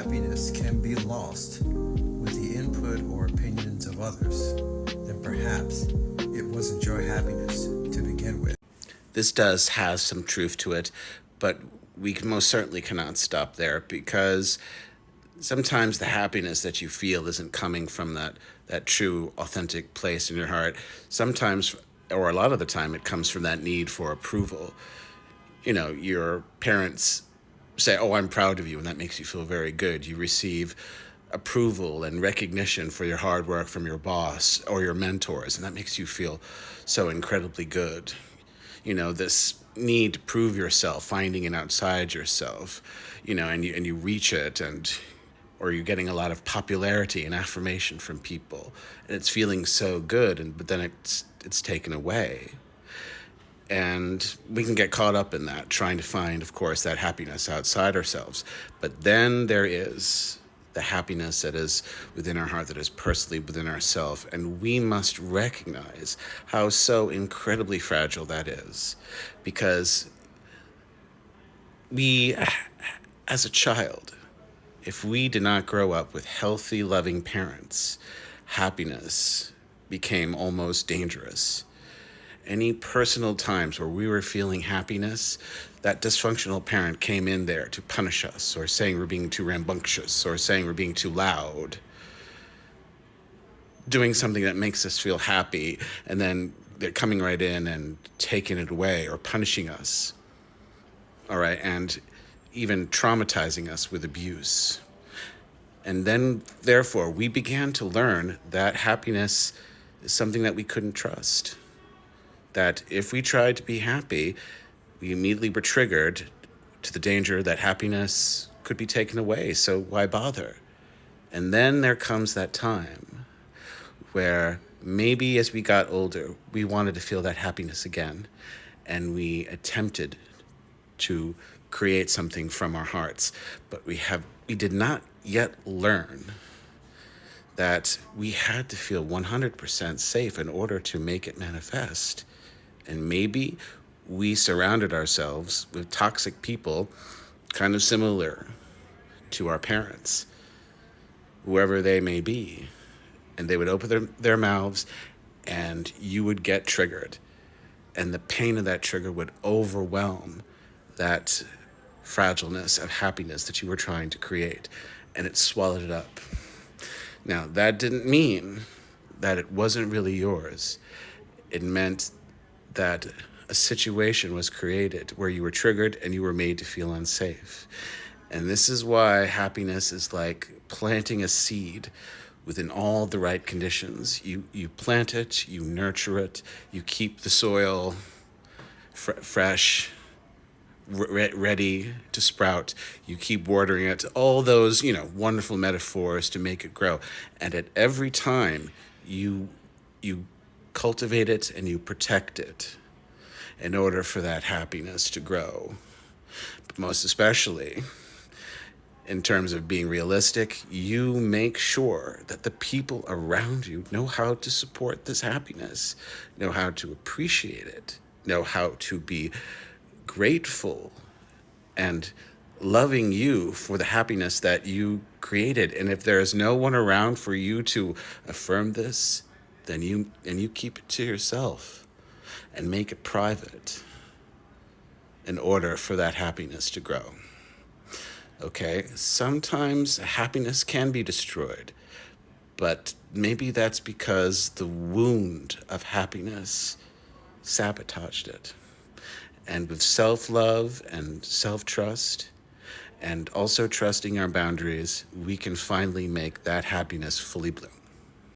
happiness can be lost with the input or opinions of others, then perhaps it wasn't your happiness to begin with. This does have some truth to it, but we most certainly cannot stop there, because sometimes the happiness that you feel isn't coming from that true, authentic place in your heart. Sometimes, or a lot of the time, it comes from that need for approval. You know, your parents say, "Oh, I'm proud of you," and that makes you feel very good. You receive approval and recognition for your hard work from your boss or your mentors, and that makes you feel so incredibly good. You know, this need to prove yourself, finding it outside yourself, and you reach it, and or you're getting a lot of popularity and affirmation from people, and it's feeling so good, but then it's taken away. And we can get caught up in that, trying to find, of course, that happiness outside ourselves. But then there is the happiness that is within our heart, that is personally within ourselves. And we must recognize how so incredibly fragile that is. Because we, as a child, if we did not grow up with healthy, loving parents, happiness became almost dangerous. Any personal times where we were feeling happiness, that dysfunctional parent came in there to punish us, or saying we're being too rambunctious, or saying we're being too loud, doing something that makes us feel happy, and then they're coming right in and taking it away or punishing us. All right, and even traumatizing us with abuse. And then, therefore, we began to learn that happiness is something that we couldn't trust. That if we tried to be happy, we immediately were triggered to the danger that happiness could be taken away, so why bother? And then there comes that time where maybe as we got older, we wanted to feel that happiness again, and we attempted to create something from our hearts, but we did not yet learn that we had to feel 100% safe in order to make it manifest. And maybe we surrounded ourselves with toxic people kind of similar to our parents, whoever they may be. And they would open their mouths, and you would get triggered. And the pain of that trigger would overwhelm that fragileness of happiness that you were trying to create. And it swallowed it up. Now, that didn't mean that it wasn't really yours. It meant that a situation was created where you were triggered and you were made to feel unsafe. And this is why happiness is like planting a seed within all the right conditions. You plant it, you nurture it, you keep the soil fresh, ready to sprout. You keep watering it, all those, wonderful metaphors to make it grow. And at every time you cultivate it and you protect it in order for that happiness to grow. But most especially, in terms of being realistic, you make sure that the people around you know how to support this happiness, know how to appreciate it, know how to be grateful and loving you for the happiness that you created. And if there is no one around for you to affirm this, then you keep it to yourself and make it private in order for that happiness to grow. Okay, sometimes happiness can be destroyed, but maybe that's because the wound of happiness sabotaged it. And with self-love and self-trust, and also trusting our boundaries, we can finally make that happiness fully bloom.